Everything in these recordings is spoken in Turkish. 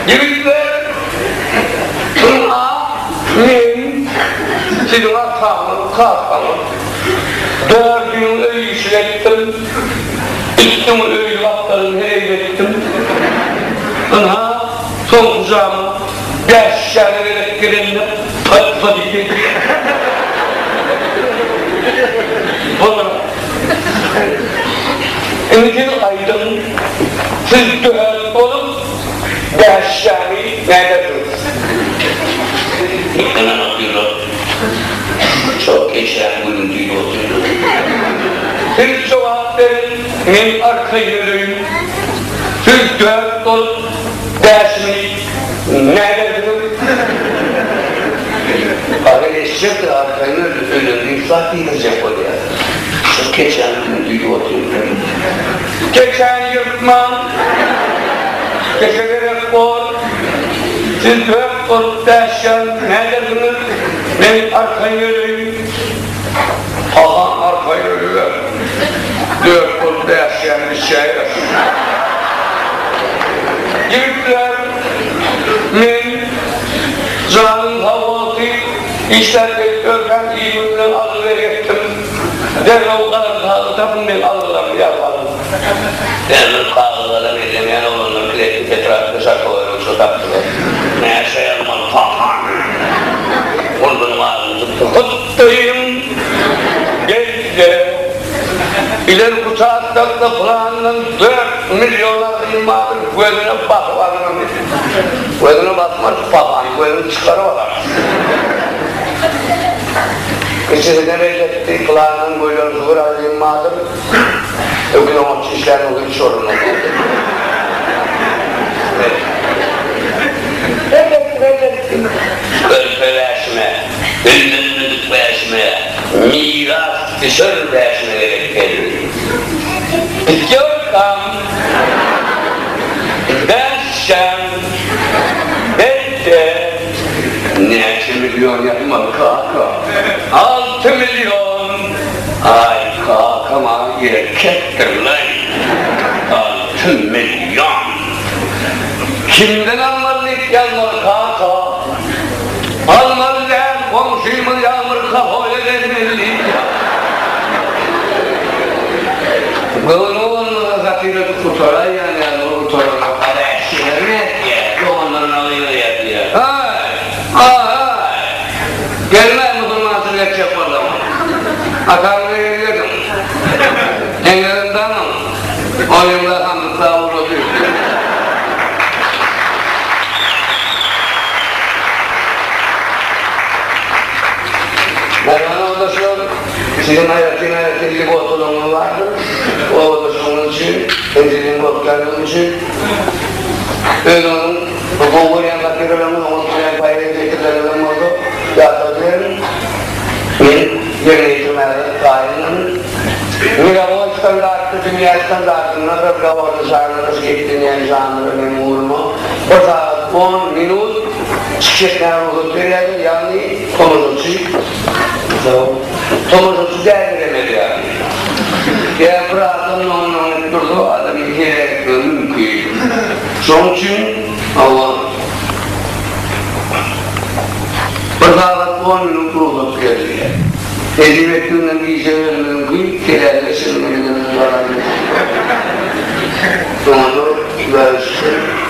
Yürüdüler. Buna men sizin atamın, kalkamın 4 gün öy işlettim. İttim öy vaktarını eylettim. Buna son kucağıma 5 şerre vererek girenle patladı gitti. Buna İngil aydın siz dört olup 5 şerri neredesiniz? İktinan atıyorlar. Çok geçen bugün değil oturuyor. Siz cevap verin, ben arka yürüyün. Siz dört olup 5'ini neredesiniz? Arkadaşlar da arkayı ölümlü iflah diyecek oraya. Çok geçen bugün değil oturuyor. Geçen yırtmam. Geçerek ol. Siz dört olup 5'in neredesiniz? Ben arka yürüyün. Hakan arka yürüyor. 4 olup 5'in bir şey yok. Yürüdüler. Ben canım havası işlerle örgen iyiliğinden alıverettim. Derle o kadar kağıdı tapın ben alırım yaparım. Derle kağıdılara vereceğim olanlar kredi tetrafı şarkı oyunu taptılar. Ne yaşayalım falan. Onun ağzını tuttu. Kuttayım. Geldi. İleri kucaktakta planının 4 milyonlar imadır. Gözüne bakmadım. Gözüne bakmaz falan. Gözünü çıkarıyorlar. İçeriden elletti planının milyonu kırar imadır. Ögün o kişilerin o gün sorunu oldu. Elletti. Ölpeleşme. Öldürülükleşme. Miras dışarı verişine gerek geliyor. Yok dersen ette ne milyon yapma kaka 6 milyon ay kakama erkektir lan 6 milyon kimden almalı yalnız kaka almalı lan komşuyumun yağmur kafayla vermeli Gönlün zatıyla tutarlar yani o tutarlar arkadaşlar ne diye onların alıyor ya diye. Ay. Gelmez mi bunu hatırlayacak yaparlar mı? Atamını yedim. Engelimden o yılda kandıklar vurdu. Ben orada söylüyorum. Sizin hayatın ortalamanı vardır. O odasının için, enzilin korklarının için. Öyle onun, o boğul yanındaki kırılımın, o mutluyan paylaştığı getirlerinin oldu. Yatırdım. Ben yerine eğitimlerden kaynının. Miravo standartı, dünya standartına da kavardı sarılırız gittiğini zanları memurumu. O saat 10 minut çiçekler olup verirdi yani komutucu. Tomuzusu değerlemedi yani. Ya bıraktım onu durdu adam gerek mümkün. Son için Allah bırdavat 10 minut kurulup geldi. Edibettiğinden bir şey mümkün. Kelerleşirmeliğinin zararlı. Onu görüştüm.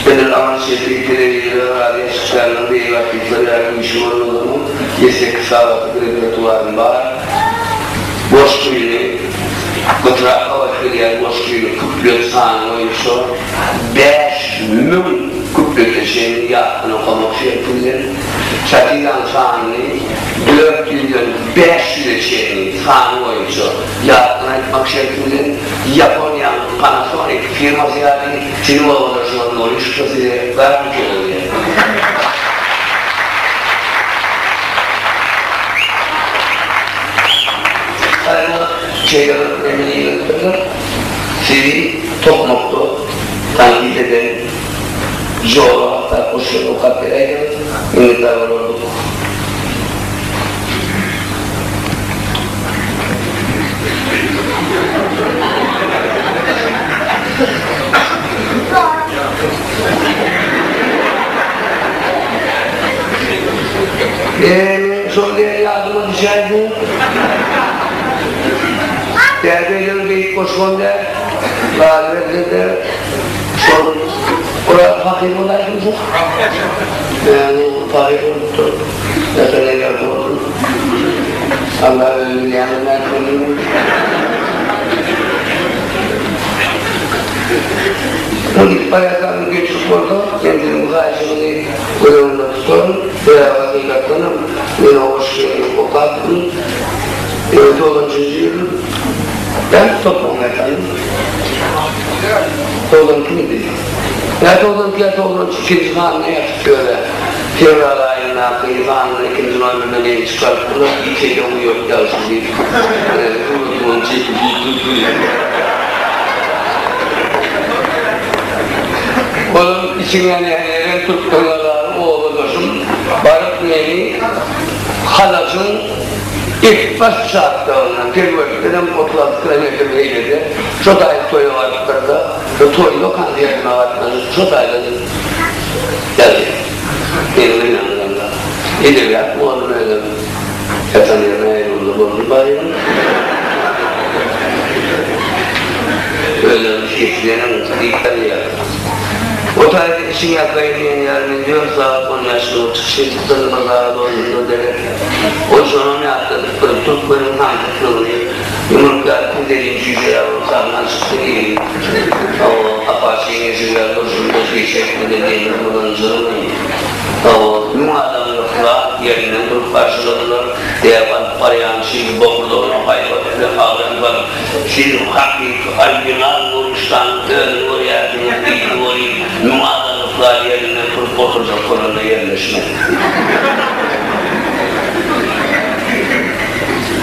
Benim amaçlıklı televizyon radyasçılarının bir vakitleri yakmışım olduğumu yesek sağlıklı krediatuarım var. Boş kuyunu, kıtra havaşkılayan boş kuyunu küplüyor sağın oyuncu 5.000 küplüyor şeyini yaptığını okumak şeklinde çatıdan sağını 4.500 şeyini sağın oyuncu yaptığını etmek şeklinde Japonya'nın Panasonic firması yani sinema odasının oyuncusu size garanti oluyor. Şeylerin emeliyle tutarlar, sizi tokmakta takip eden zorla hatta koşuyor o kapıya ünlükler var olduk. Sonra yardıma düşerdi. Değerli Beylik Koşkon'da Bağırver'de sonra oraya fakir olaydınız. Yani fakir oldu. Zaten neler oldu. Allah ölümün yanına koydu. Onun ayaklarını götürüp orada kendini mukayesini uyumda tutalım. Veya hakikatlanım. Yine hoş geldin o kalktım. Evde olan çocuğu ben tutmam efendim. Oğlum kimdi? Ya oğlum ikinci kanuna yaptık öyle. Fevral ayında ikinci kanuna ikinci kanuna neyi çıkarttılar? İkiyle uyuyor dersin deyip. Unutmanın çekip oğlum içinden yani tuttuğunlardan oğlu dostum barık neyini halasın ilk baş saatte ondan bir bölgeden 30 kilometre beyledi. Çok ayet toyu varlıklarda toyu lokantı yakına varlıklarda çok ayetleri geldi. Benim yanlarında. Edebiyat mı olur öyle mi? Efendim eylülde bozdu bayım. Öyle bir şeylerin dikkat ya. O tarihte işin yakayım yani diyor saat 10 yaşlı çıkışı tutanı pazara doğduğunda derler. O sonra ne yaptı? Tutmanın hangisini yumruklar dediğim cüce yavrum sağından çıktı gibi. O apaçiğin yeşiller dostum bir şeklinde dediğim buradan zorunluyum. O muadamlıkla yerinden durup karşıladılar. Diyaban arayan şimdi bokurda ona hayvanıyla ağırlıklar. Şimdi hakik, albinal, nuruştan, dön, oraya, dün, oraya, muadamlıklar yerinden durup oturacak konumda yerleşmek.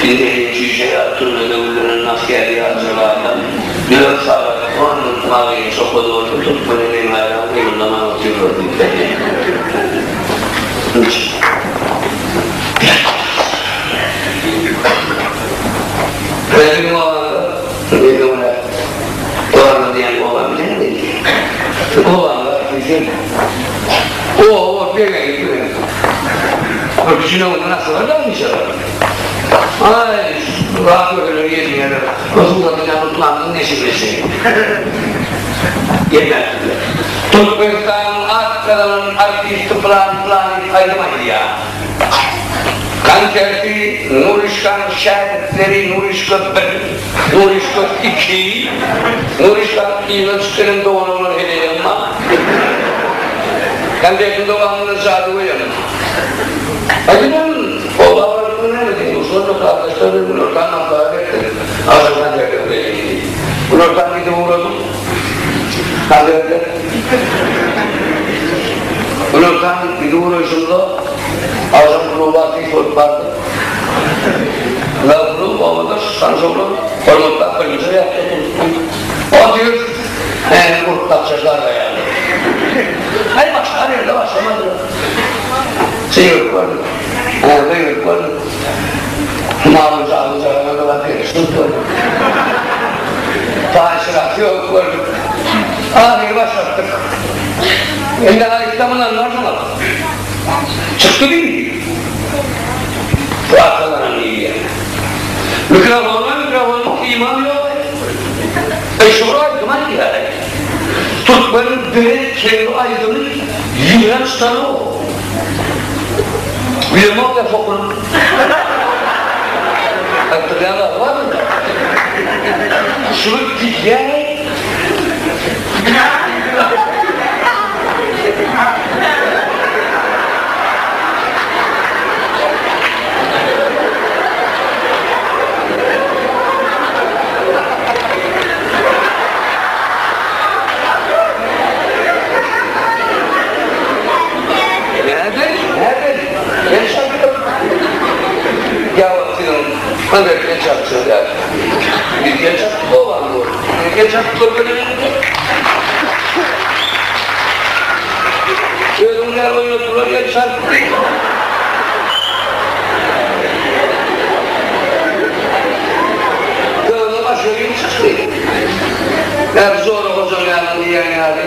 Şimdi cüce atırlıda öldürün askeri hazırlardan. Dört saat, onun mağayı sopa doğru tutmanın en hayranı yıldama atıyordu. Benim oğlanla, neydi ona? Oğlanla diyen oğlan bilir miydi? Oğlanla bizim, o bir yere gidiyor. Öpüşüne onu nasıl adammış adam? Ay, rahat öyle yetmiyor. Resulullah bin Abdullah'ın neşirlesi. Yeter. Türkmenistan arkadan artisti falan ayrılmaydı ya. Kanserti, Nurişkan şehitleri, Nurişkan 1, Nurişkan 2, Nurişkan İlaçların doğumunu hediyem var. Kansertin doğumunu sadığı yanım. Hadi ben, oğlan ne diyeyim, sonra arkadaşlar bunu oradan anlayarak ettim. Ağzından yakında yiyeyim. Bunu oradan gidip uğradım. Kanserti. Bunu oradan gidip uğraşımda ağzım kulu vakti sorup vardı. Ve bunu babada sansıvlı hormondan kırmızı yaptı. O diyor, kurtlak sözlerle yani. Hani başlar yerde başlamadı. Seyirlik vardı. Beylik vardı. Mağluca alacağına kadar perişlik vardı. Fahişirat yok vardı. Ağabey başlattık. İlla İslam'ın anlardılar. Çıktı değil mi? Bu arkalarına iyi yani. Mikrofonun iman yok. Eşuru aydınlar yani. Türkmen'in direkt kendi aydını yılan tutanı o. Bilmem de fokurun. Hatırlayanlar var mı? Şunu diyerek Fakat geçap söyler. Bir geçap olan bu. Geçap bölgelerinde. Ölümler oynuyorlar geçap. Köyüne başarıyım çıktı. Hep zor hocam yani diyen yani.